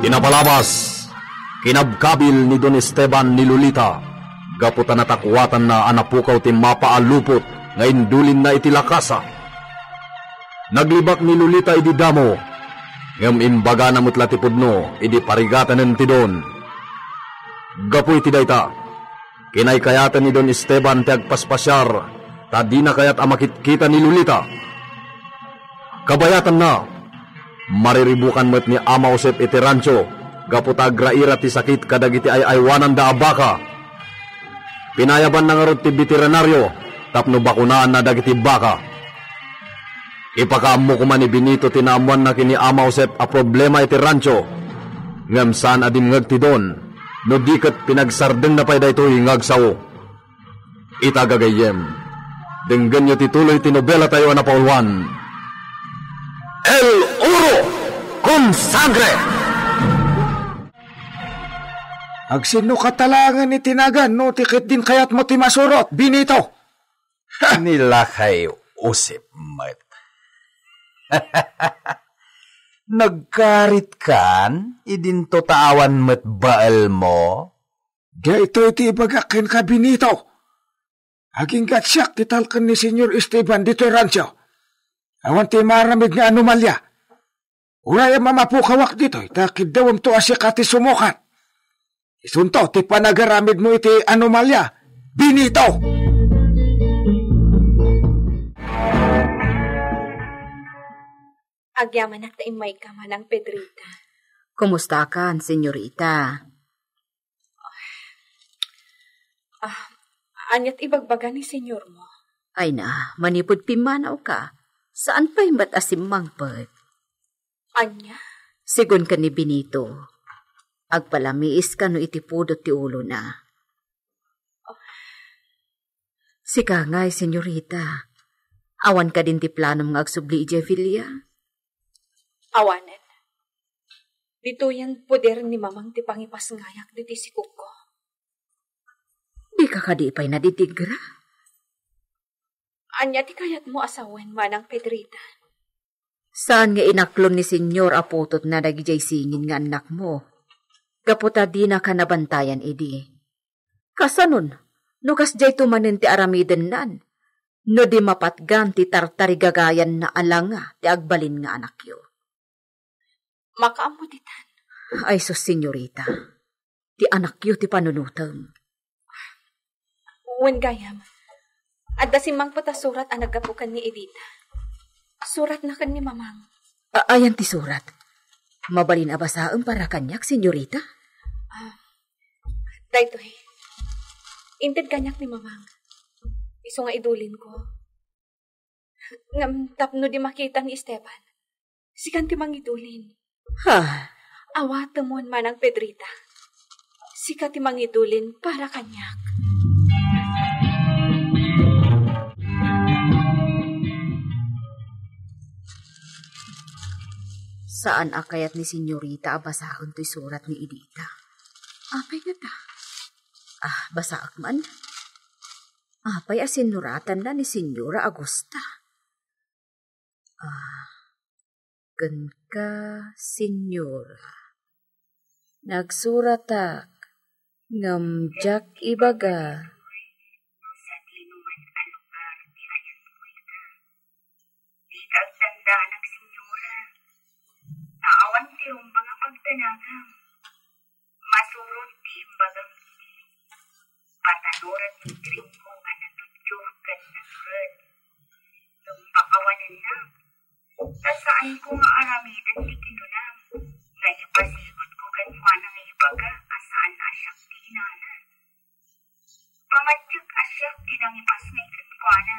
Pinapalabas, kinabkabil ni Don Esteban ni Lolita, gaputan at akwatan na anapukaw ti mapaalupot, nga indulin na itilakasa. Naglibak ni Lolita idi damo, ngam imbaga na mutlatipudno, idi parigatanen ti Don. Gapu iti dayta, kinaykayatan ni Don Esteban ti agpaspasyar, ta di na kayat amakitkita ni Lolita. Kabayatan na, mariribukan met ni Ama Josep iti rancho, gaputa agraira ti sakit kadagiti ay aywanan da abaka. Pinayaban na nga rod ti veterinaryo, tapno bakunaan na dagiti baka. Ipakaammo kuman ni Benito tinaamuan na kini Ama Josep a problema iti rancho, ngam saan adim ngag ti Don, no diket pinagsardeng na pay dayto ngagsaw. Itagagayem, denggan nyo tituloy ti nobela tayo na paulwan. El Oro con Sangre! Agsino katalangan ni tinagan, no tikit din kayat mo ti masurot, Benito. Nilakay usip, mat. Nagkarit kan, idinto taawan mat baal mo? Di ito iti ibagakin ka, Benito. Aging gatsyak titalkan ni Senyor Esteban dito rancho. Awan ti maramid nga anomalya. Uraya mamapukawak dito, itakid dawam to asya ti sumukat. Isunto, ti panagaramid mo iti anomalya, Benito! Agyaman at taimay ka manang Pedrita. Kumusta ka, senyorita? Anyat ibagbaga ni senyor mo. Ay na, manipod pimanaw ka. Saan pa'y ba't asimang pag? Anya? Sigon ka ni Benito. Agpalamiis ka no itipudot ti ulo na. Sika nga'y, senyorita. Awan ka din ti planom ng agsubli Jefilia? Awanen. Dito yan poder ni mamang ti pangipas ngayak di si Kuko. Di ka kadipay na ditigra? Anya ti kayat mo asawen manang Pedrita. Saan nga inaklon ni senyor aputot na nagijay singin nga anak mo? Gaputa di na ka nabantayan idi. Kasanon, nukas jay tumanin ti aramiden nan. No di mapatgan ti tartarigagayan na alanga ti agbalin nga anak yo. Makaamutitan. Ay sus, senyorita. Ti anak yo ti panunutam. Wen gayam. Adda si mang patasurat ang nagapukan ni Edita. Surat na kan ni mamang. Ayan ti surat. Mabalin abasaan para kanyak, senyorita? Daytoy. Inted kanyak ni mamang. Iso nga idulin ko. Ngam tapno di makita ni Esteban. Sikan ti mang idulin. Ha? Awatamon manang Pedrita. Sikat ti mang idulin para kanyak. Saan akayat ni senyorita abasahon to'y surat ni Edita? Apay nga ta? Basaak man. Apay asinuratan na ni Senyora Augusta. Ganka, Senyora. Nagsuratak, ngamjak ibaga. Naawan ti rumbang pagtanaga. Masurot ti imbagang kini. Patanuran ti trinko anatudyo kan nasurat. Nung pakawanan na, nasaan ko nga aramidan ti kinunam. Naipasigot ko kan kuana nga ibaga asaan asyak ti inana. Pamatyak asyak ti nangipas nga ikan kuana.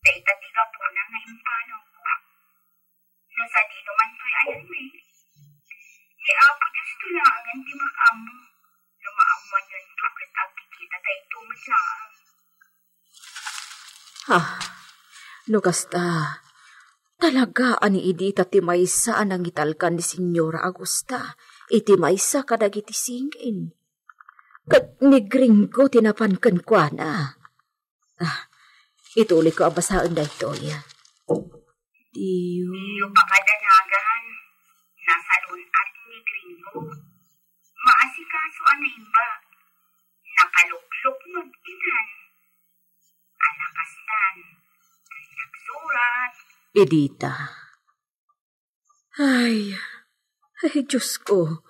Daita ti gapuna nga impano ko. Nasa di naman to'y ayan may. Ni Apo Diyos to langan di makamu. Lumaamuan yun to kat agkikita tayo tumot lang. Nukasta. Talaga ani Edita ti maysa anang italkan ni Senyora Augusta. Iti maysa kadagiti singin. Kat ni Gringo tinapankan kwa na. Ituloy ko abasaan da ito ya. Diyo pakadanagan. Nasa lunat ni Gringo. Maasikaso na imba. Nakaluklok nun inan. Alakastan. Nagsurat. Edita. Ay, Diyos ko.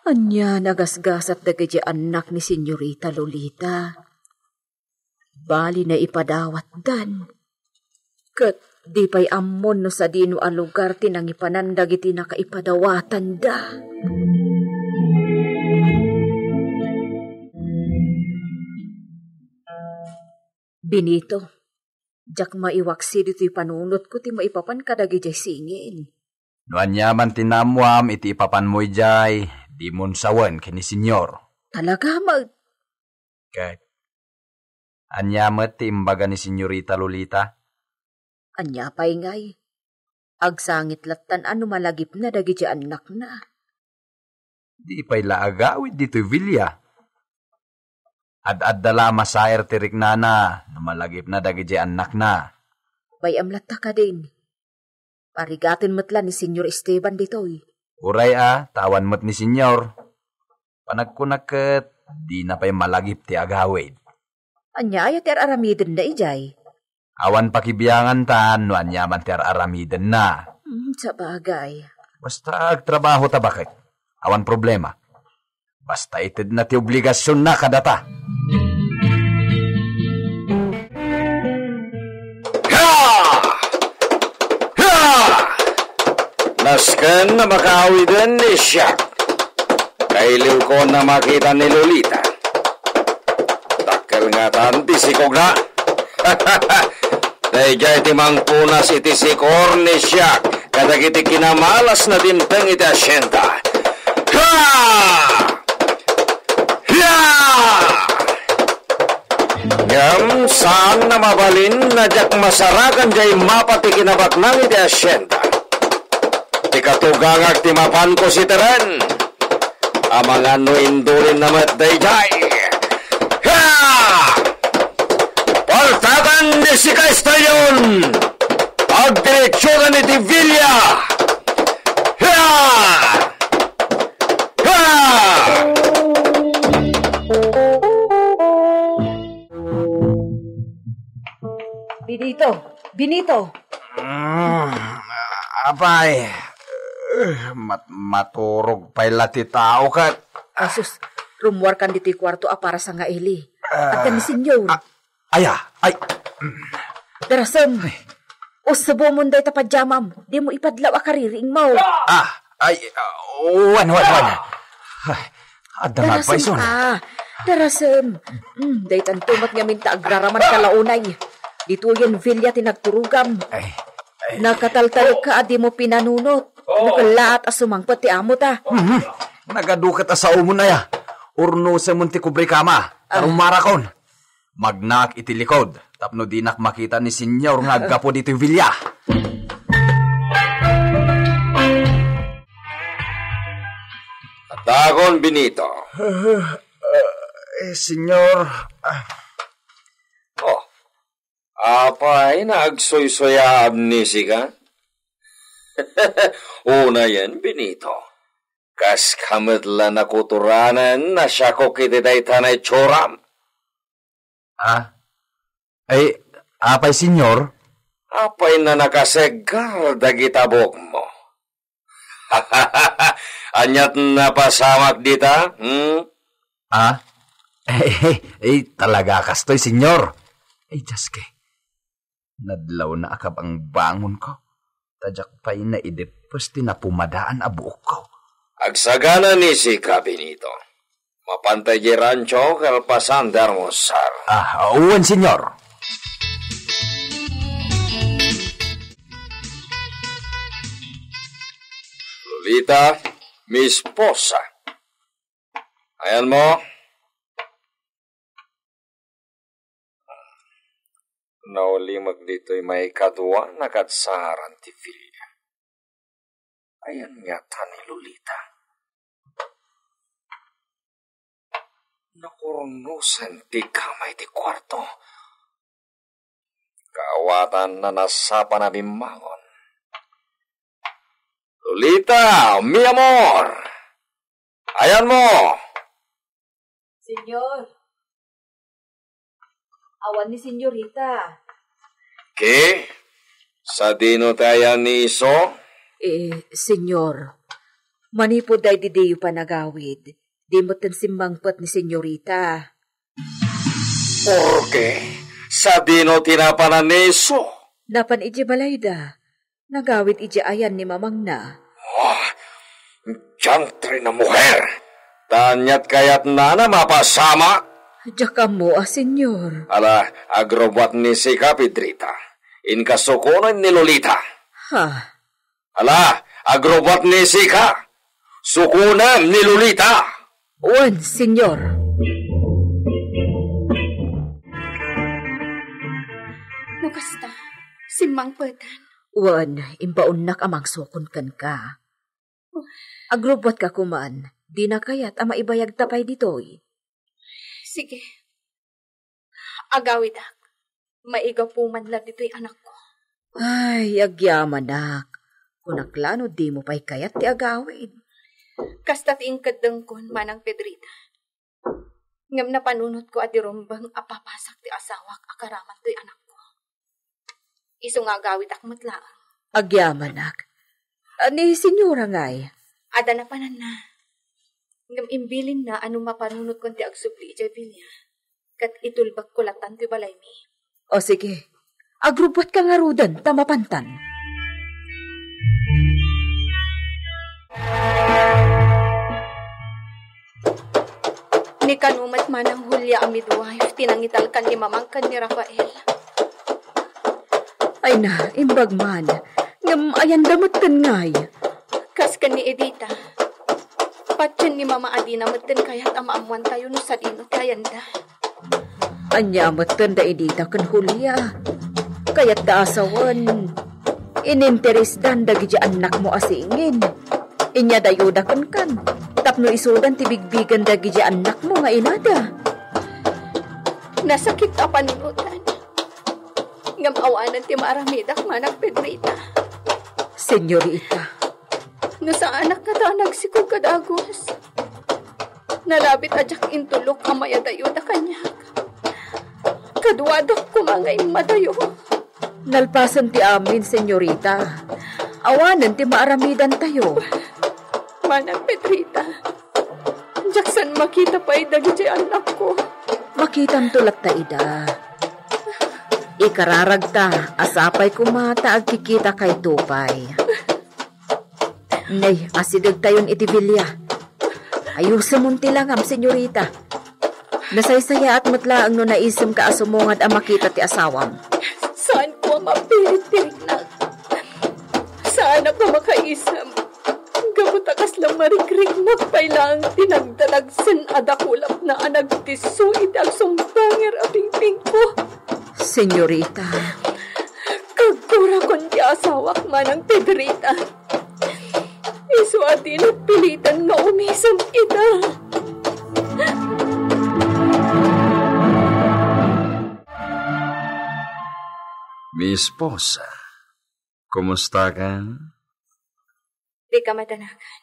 Anya nagasgasat dagiti anak ni Senyorita Lolita. Bali na ipadawat dan. Kat di pa'y ammon no sa dino a lugar tinang ipanandag iti nakaipadawatan da. Benito, jak maiwaksi dito'y panunot ko ti maipapan kadagi jay singin. Nuan yaman tinamwam iti ipapan mo'y jay, di mon sawan kini senyor. Talaga Kat, anyamat ti imbaga ni Senyorita Lolita. Anya pa'y ngay. Agsangit latan ano malagip na dagi jay anak na. Di pa'y laagawid dito'y vilya. Ad dala masayer tirik na na malagip na dagi jay anak na. Bayam latta ka din. Parigatin matla ni Senyor Esteban dito'y. Uray tawan mat ni senyor. Panagkunaket, di na pa'y malagip ti agawid. Anya ayat aramiden na ijay. Awan pakibiyangan tan, no anyaman ti aramiden na. Sa bagay. Basta agtrabaho ta bakit? Awan problema. Basta ited na ti obligasyon na kadata. Nasken na makawidan ni Siak. Kailiw ko na makita ni Lolita. Takkel nga tanti sikog na. Dahil iti mangpunas iti sikor ni Siak. Kadagiti kinamalas na dinteng iti asyenda. Ha! Ya! Ngam saan na mabalin na jak masarakan jay mapati kinabaknang iti asyenda. Ikatugangag ti mapan ko si Teren. Amang ano indulin na matdayjay. Ha! Paltakan di si Castellon. Agdiretsyonan ni Villa. Ha! Ha! Benito. Apay, maturog pa'y lati tao kat. Asus, rumuar kan dito'y kwarto para sa nga ili. At kani senyor. Ay. Darasam, usabo mo day tapadjamam. Di mo ipadlaw akariring mo. Wan. Adamag pa iso na. Darasam. Day tantumat nga minta agraraman kalaunay. Dito yan Villa tinagturugam. Nakataltal ka di mo pinanunot. Nakalaat asumang pati amo ta. Nagadukat sa umo na ya. Urno sa munti kubri kama. Tarumarakon. Magnak iti likod. Tapno dinak makita ni senyor nga gapo dito Villa. Tagon Benito. Senyor. Apay naagsoy-soya amnesi ka? Una yan, Benito. Kas kamatla na kuturanan na siya ko kitiday tanay choram. Apay, senyor? Apay na nakasegar dagitabok mo. Anyat na pasamak dita? Talaga kastoy, senyor. Jaske. Nadlaw na akab ang bangon ko. Tadyak pa'y naidipos na pumadaan a buok ko. Agsagana ni si Benito. Mapantay di rancho kalpasan darmosar. Uwan, senyor. Lolita, mi esposa. Ayan mo. Naulimag dito'y may kadwa na katsaran ti Villa. Ayan nga ni Lolita. Nakurnusan ti kamay ti kwarto. Kaawatan na nasapa na bimangon. Lolita, mi amor! Ayan mo! Senyor. Awan ni senyorita. Ki? Sa dino tayo ni Iso? Senyor. Manipod ay didiyo panagawid. Di mo tan simmangpot ni senyorita. Porke? Sa dino tinapanan ni Iso? Napan iji balayda. Nagawid iji ayan ni mamang na. Diyantre na muher! Tanyat kayat na mapasama? Diyak ka mo, senyor. Ala, agrobot ni Sika Pedrita. Inkasukunan ni Lolita. Ha? Ala, agrobot ni Sika. Sukunan ni Lolita. Wan, senyor. Nukasta, simmang petan. Wan, imbaunak amang sukon kan ka. Agrobot ka kuman. Di na kayat ama ibayag tapay ditoy. Sige. Agawid ak. Maiga po man lang dito'y anak ko. Ay, agyaman nak. Kunaklano di mo pa'y kayat ti agawid. Kasta ti ingkadeng kon manang Pedrita. Ngam na panunot ko at dirumbang apapasak ti asawak akaraman to'y anak ko. Iso nga agawid ak matlaang. Agyaman nak. Ni senyora ngay. Ada na panan na. Ngam imbilin na ano mapanunot kon ti agsubli ijay bilya. Kat itulbag ko latan ti balay mi. O sige, agrubot ka nga rudan, tamapantan. Ni kanumat manang Hulya ang midwife, tinangital kan ni mamangkan ni Rafael. Ay na, imbag man. Ngam ayan damot kan ngay. Kas kan ni Edita. Patyan ni Mama Adina maten kayat amaamuan tayo no sa dino kayanda. Anya maten da Edita kan Hulya. Kayat da asawan. Ininteres dan da gija anak mo asingin. Inya da yuda kan. Tapno isudan tibigbigan da gija anak mo nga inada. Nasakit ka panunutan. Ngam awanan ti maramidak manang Pedrita. Senyorita. No sa anak ka ta nagsikog kadagos. Nalabit ajak intulok amaya dayo da kanyak. Kadwadak kumangay madayo. Nalpasan ti amin, senyorita. Awanan ti maaramidan tayo. Manang Pedrita. Jaksan makita pa idagi anak ko. Makitan tulak ta ida. Ikararag ta, asapay kumata agkikita kay tupay. Nay, asidag tayon iti bilya. Ayusin mong tilangam, senyorita. Nasaysaya at matlaang no naisem ka asumungad ang makita ti asawam. Saan ko mapilit na? Saan ako makaisam? Gabutakas lang marikrik magpailang tinagdalagsan adakulap na anagtiso idag sumpangir apingping ko. Senyorita. Kagkura kon ti asawak manang Pedrita. Iso atin at pilitan maumisam ita. Miss Posa, kumusta ka? Di ka madanagan.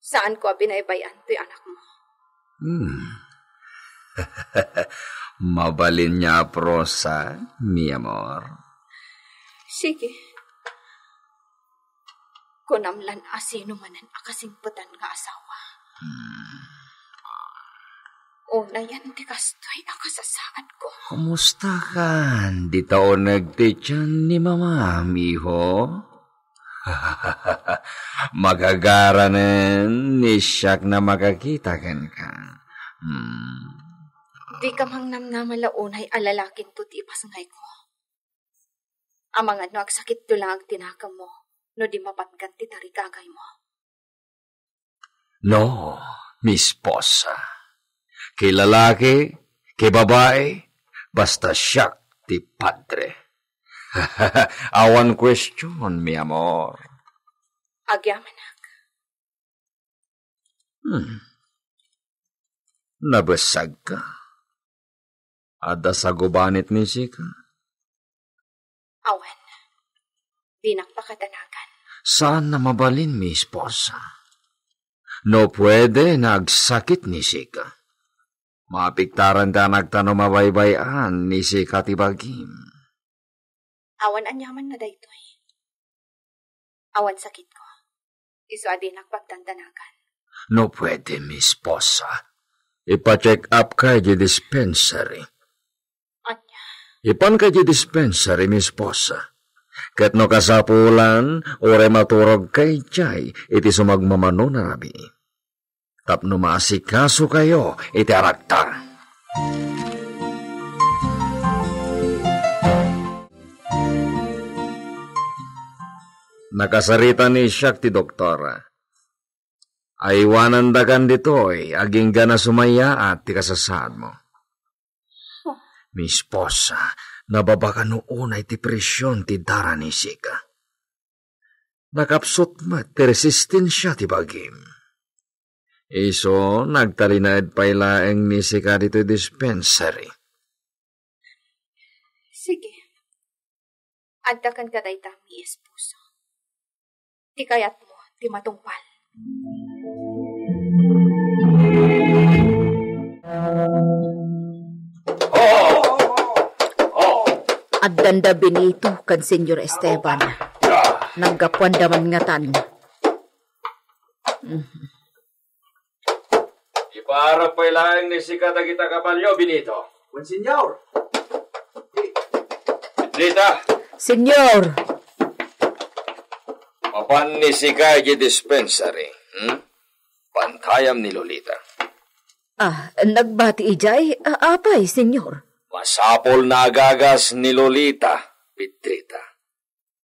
Saan ko binaybayan to'y anak mo? Mabalin niya prosa, mi amor. Sige. Kunamlan asino manan akasingputan nga asawa. Una yan di kastoy akasasaan ko. Kumusta ka? Di tao nagtityan ni mama, miho? Magagaranen ni siyak na makakita kan ka. Di ka mang namnamalaunay alalakin to ti ipasangay ko. Amang ano agsakit to lang tinakam mo no di mapatgan ti tarikagay mo. No, Miss Posa. Kay lalaki, kay babae, basta siyak ti padre. Awan question, mi amor. Agyamanak. Nabasag ka. Ada sa gubanit ni Sika. Awan. Di nakpakadanagan. Saan na mabalin, Miss Posa? No pwede nagsakit ni Sika. Mapiktaran ka nagtanong mabaybayan ni Sika tibagim. Awan anyaman na daytoy. Awan sakit ko. Isu adi nakpagtantanagan. No pwede, Miss Posa. Ipa-check up ka di dispensary. Anya? Ipan ka di dispensary, Miss Posa. Ket no kasapulan, ore maturog kay Chay, iti sumagmamano na rabi. Tapno maasikaso kayo, iti arakta. Nakasarita ni Siak ti doktora. Aywanan dagan ditoy, aging gana sumaya at ti kasasad mo. Miss Posa, nababaka noon ay ti presyon ti dara ni Sika. Nakapsot mat ti resistensya ti bagim. Iso, nagtalinaid pa ilaeng ni Sika dito dispensary. Sige. Addakan ka dayta, mi esposo. Ti kayat mo, ti matungpal. Addanda Benito kan Senyor Esteban. Naggapuan daman nga tan. Ipaharap pa ilaeng ni Sika dagita kabalyo, Benito. Senyor. Benita. Senyor. Papan ni Sika di dispensary. Pantayam ni Lolita. Nagbati ijay. Apay, senyor. Masapol na agagas ni Lolita, Petrita.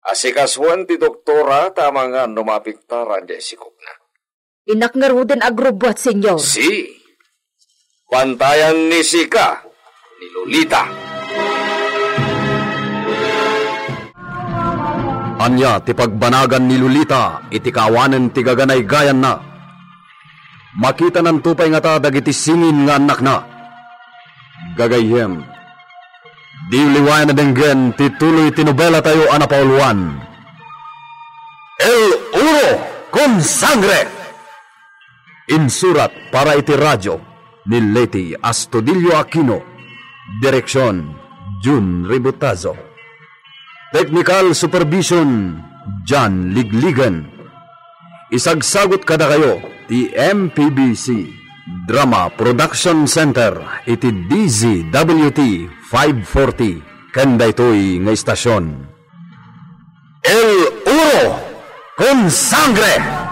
Asikaswan ti doktora, tama nga numapiktaran di sikop na. Inak nga ruden agrobot, senyor. Si, pantayan ni Sika, ni Lolita. Anya, ti pagbanagan ni Lolita, iti kawanan ti gaganay gayan na. Makita ng tupay nga ta, dagiti singin nga anak na. Gagayem, di liwayan na denggen, tituloy tinubela tayo anapauluan. El Uro con Sangre! Insurat para iti radyo ni Leti Astudillo Aquino. Direksyon, Jun Ributazo. Technical Supervision, John Ligligan. Isagsagot kada kayo, ti MPBC Drama Production Center, iti DZWT 540, kanda ito'y nga istasyon. El Uro con Sangre!